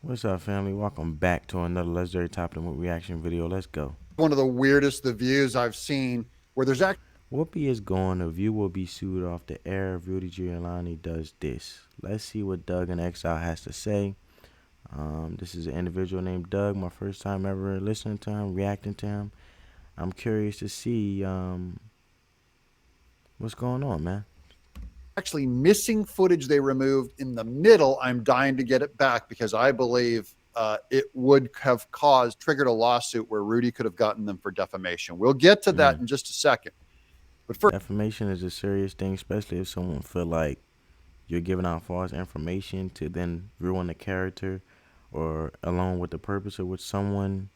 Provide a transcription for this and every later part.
What's up, family? Welcome back to another legendary Top of the Mood reaction video. Let's go. One of the weirdest the views I've seen where there's actually Whoopi is gone. The View will be sued off the air if Rudy Giuliani does this. Let's see what Doug in Exile has to say. This is an individual named Doug. My first time ever listening to him, reacting to him. I'm curious to see what's going on, man. missing footage they removed in the middle. I'm dying to get it back because I believe it would have triggered a lawsuit where Rudy could have gotten them for defamation. We'll get to that in just a second. But first, defamation is a serious thing, especially if someone feel like you're giving out false information to then ruin the character or along with the purpose of which someone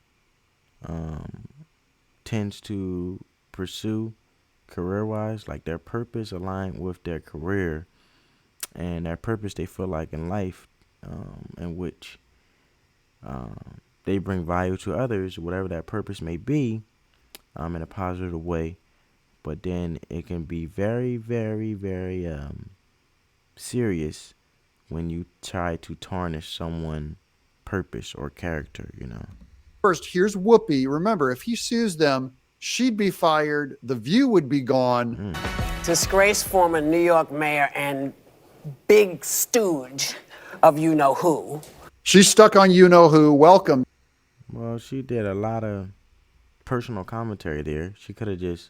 tends to pursue career-wise, like their purpose aligned with their career and their purpose they feel like in life, in which they bring value to others, whatever that purpose may be, in a positive way. But then it can be very, very, very serious when you try to tarnish someone's purpose or character, you know. First, here's Whoopi. Remember, if he sues them, she'd be fired. The View would be gone. Disgraced former New York mayor and big stooge of you-know-who. She's stuck on you-know-who. Welcome. Well, she did a lot of personal commentary there. She could have just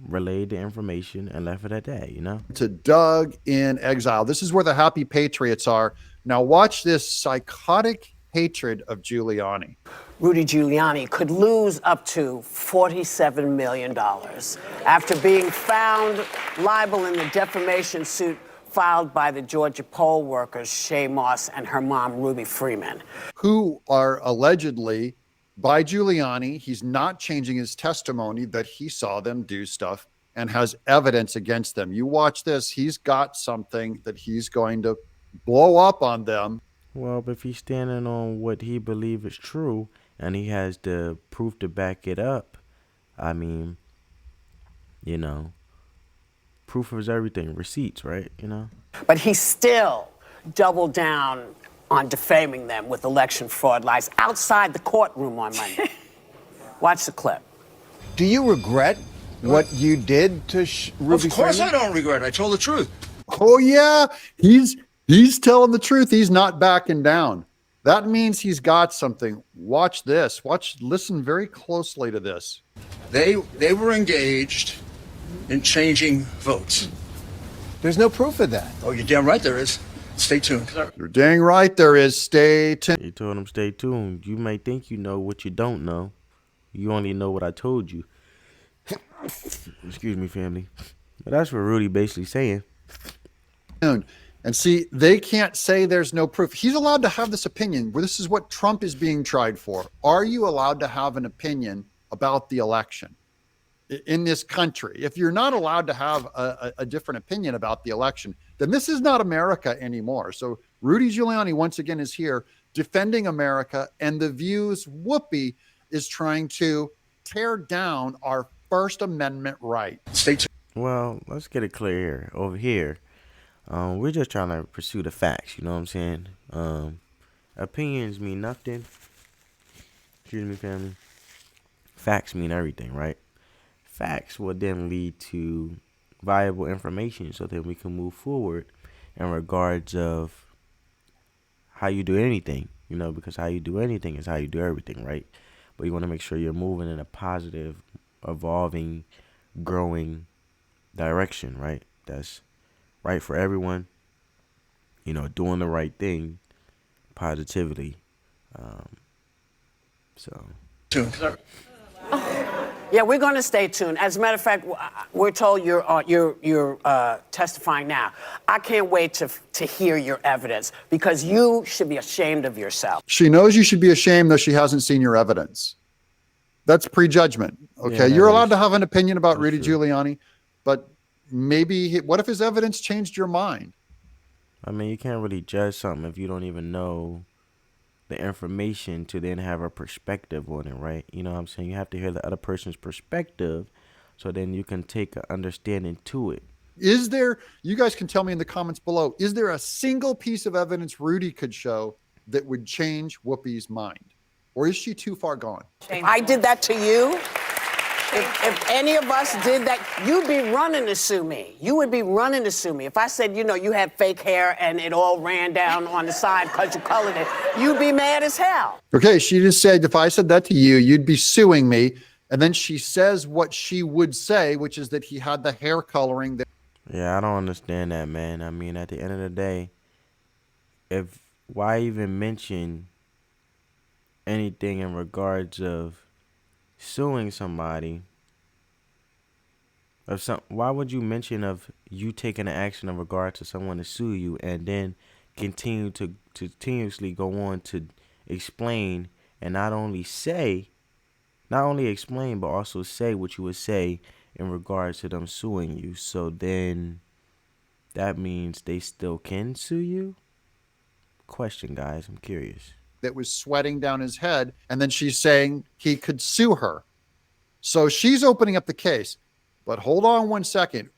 relayed the information and left it at that, you know? To Doug in Exile. This is where the happy patriots are. Now watch this psychotic hatred of Giuliani. Rudy Giuliani could lose up to $47 million after being found liable in the defamation suit filed by the Georgia poll workers Shay Moss and her mom, Ruby Freeman. Who are allegedly by Giuliani. He's not changing his testimony that he saw them do stuff and has evidence against them. You watch this, he's got something that he's going to blow up on them. Well, if he's standing on what he believes is true and he has the proof to back it up, I mean, you know, proof is everything. Receipts, right? You know? But he still doubled down on defaming them with election fraud lies outside the courtroom on Monday. Watch the clip. Do you regret what you did to Ruby? Of course Freeman? I don't regret it. I told the truth. Oh yeah, he's telling the truth. He's not backing down. That means he's got something. Watch this. Listen very closely to this. They were engaged in changing votes. There's no proof of that. Oh, you're damn right there is. Stay tuned. You're dang right there is. Stay tuned. He told him stay tuned. You may think you know what you don't know. You only know what I told you. Excuse me, family. But that's what Rudy basically saying. And see, they can't say there's no proof. He's allowed to have this opinion. This is what Trump is being tried for. Are you allowed to have an opinion about the election in this country? If you're not allowed to have a different opinion about the election, then this is not America anymore. So Rudy Giuliani once again is here defending America, and the View's Whoopi is trying to tear down our First Amendment right. Stay tuned. Well, let's get it clear here. Over here, we're just trying to pursue the facts. You know what I'm saying? Opinions mean nothing. Excuse me, family. Facts mean everything, right? Facts will then lead to viable information so that we can move forward in regards of how you do anything, you know, because how you do anything is how you do everything, right? But you want to make sure you're moving in a positive, evolving, growing direction, right? That's right for everyone, you know, doing the right thing positively. So Tuned. Yeah, we're going to stay tuned. As a matter of fact, we're told you're testifying now. I can't wait to hear your evidence because you should be ashamed of yourself. She knows you should be ashamed, though she hasn't seen your evidence. That's prejudgment. Okay, Yeah, you're allowed is. to have an opinion about Rudy true. Giuliani, but maybe what if his evidence changed your mind? I mean, you can't really judge something if you don't even know the information to then have a perspective on it, right? You know what I'm saying? You have to hear the other person's perspective so then you can take an understanding to it. Is there, you guys can tell me in the comments below, is there a single piece of evidence Rudy could show that would change Whoopi's mind? Or is she too far gone? If I did that to you, if any of us did that, you'd be running to sue me. You would be running to sue me. If I said, you had fake hair and it all ran down on the side because you colored it, you'd be mad as hell. Okay, she just said, if I said that to you, you'd be suing me. And then she says what she would say, which is that he had the hair coloring. Yeah, I don't understand that, man. I mean, at the end of the day, why even mention anything in regards of suing somebody? Why would you mention of you taking an action in regard to someone to sue you and then continue to continuously go on to explain and not only explain but also say what you would say in regards to them suing you? So then that means they still can sue you? Question, guys, I'm curious. That was sweating down his head, and then she's saying he could sue her. So she's opening up the case. But hold on one second.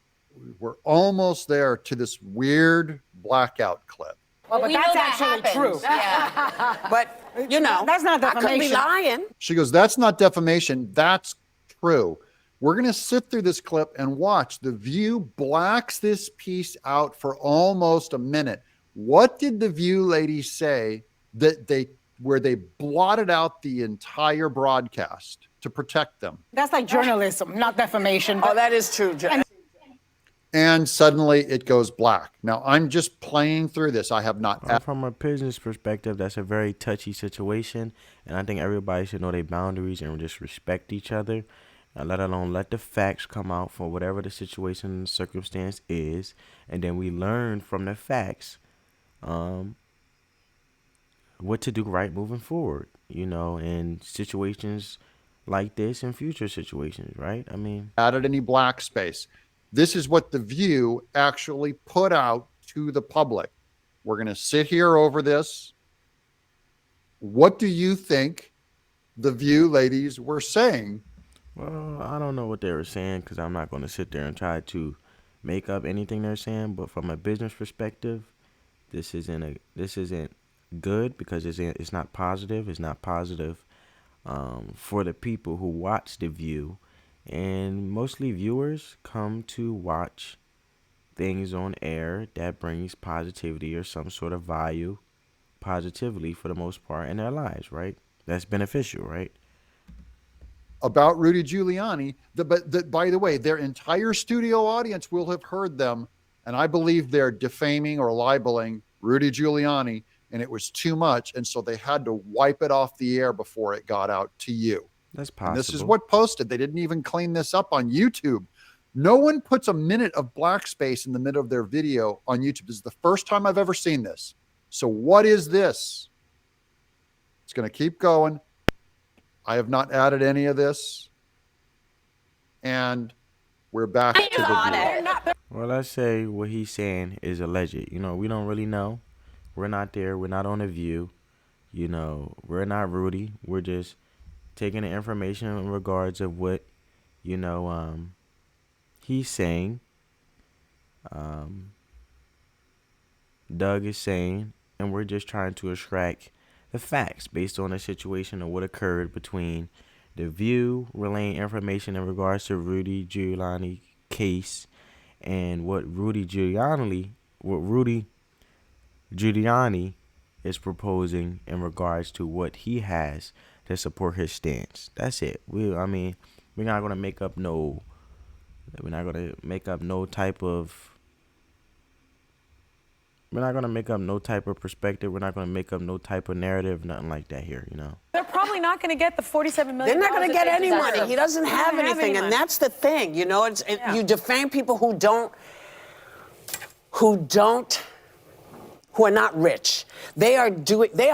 We're almost there to this weird blackout clip. Well, but that's actually true. Yeah. But, that's not I could be defamation. lying. She goes, that's not defamation. That's true. We're going to sit through this clip and watch. The View blacks this piece out for almost a minute. What did the View lady say where they blotted out the entire broadcast to protect them? That's like journalism, not defamation. Oh, that is true. And suddenly it goes black. Now, I'm just playing through this. I have not. From a business perspective, that's a very touchy situation. And I think everybody should know their boundaries and just respect each other. And let alone let the facts come out for whatever the situation and circumstance is. And then we learn from the facts what to do right moving forward, in situations like this and future situations, right? I mean, added any black space. This is what the View actually put out to the public. We're going to sit here over this. What do you think the View ladies were saying? Well, I don't know what they were saying because I'm not going to sit there and try to make up anything they're saying. But from a business perspective, this isn't good because it's not positive. It's not positive for the people who watch The View. And mostly viewers come to watch things on air that brings positivity or some sort of value positively for the most part in their lives, right? That's beneficial, right? About Rudy Giuliani, but by the way, their entire studio audience will have heard them, and I believe they're defaming or libeling Rudy Giuliani, and it was too much, and so they had to wipe it off the air before it got out to you. That's possible. And this is what posted. They didn't even clean this up on YouTube. No one puts a minute of black space in the middle of their video on YouTube. This is the first time I've ever seen this. So what is this? It's going to keep going. I have not added any of this. And we're back to the View. Well, let's say what he's saying is alleged. We don't really know. We're not there. We're not on The View. We're not Rudy. We're just taking the information in regards of what, he's saying. Doug is saying, and we're just trying to extract the facts based on the situation of what occurred between The View relaying information in regards to Rudy Giuliani case and what Rudy Giuliani is proposing in regards to what he has to support his stance. That's it. We're not gonna make up no. We're not gonna make up no type of. We're not gonna make up no type of perspective. We're not gonna make up no type of narrative. Nothing like that here. They're probably not going to get the $47 million. They're not going to get any money. He doesn't have anything, and that's the thing. You defame people who are not rich. They are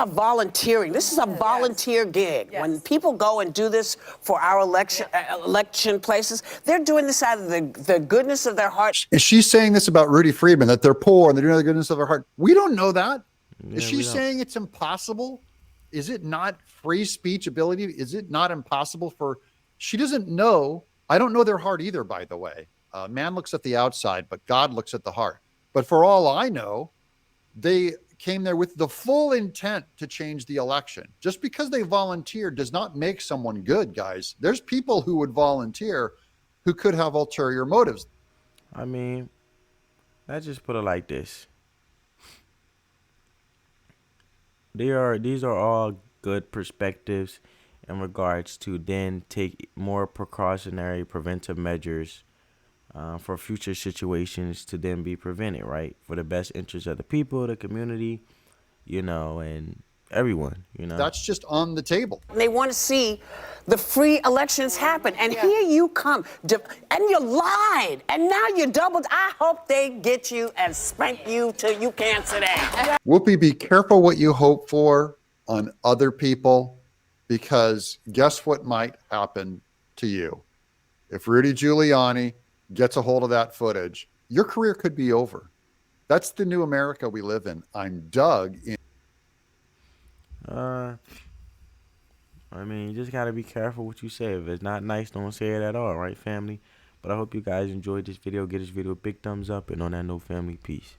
volunteering. This is a volunteer gig. Yes. When people go and do this for our election places, they're doing this out of the goodness of their heart. And she's saying this about Rudy Friedman, that they're poor and they're doing the goodness of their heart. We don't know that. Yeah, is she saying it's impossible? Is it not free speech ability? Is it not impossible for, she doesn't know. I don't know their heart either, by the way. Man looks at the outside, but God looks at the heart. But for all I know, they came there with the full intent to change the election. Just because they volunteered does not make someone good, guys. There's people who would volunteer who could have ulterior motives. I mean, let's just put it like this. These are all good perspectives in regards to then take more precautionary preventive measures for future situations to then be prevented, right? For the best interest of the people, the community, and everyone, That's just on the table. They want to see the free elections happen. And here you come. And you lied. And now you doubled. I hope they get you and spank you till you can't sit down. Whoopi, be careful what you hope for on other people, because guess what might happen to you? If Rudy Giuliani gets a hold of that footage, your career could be over. That's the new America we live in. I'm Doug. I mean, you just gotta be careful what you say. If it's not nice, don't say it at all, right, family? But I hope you guys enjoyed this video. Give this video a big thumbs up, and on that note, family, peace.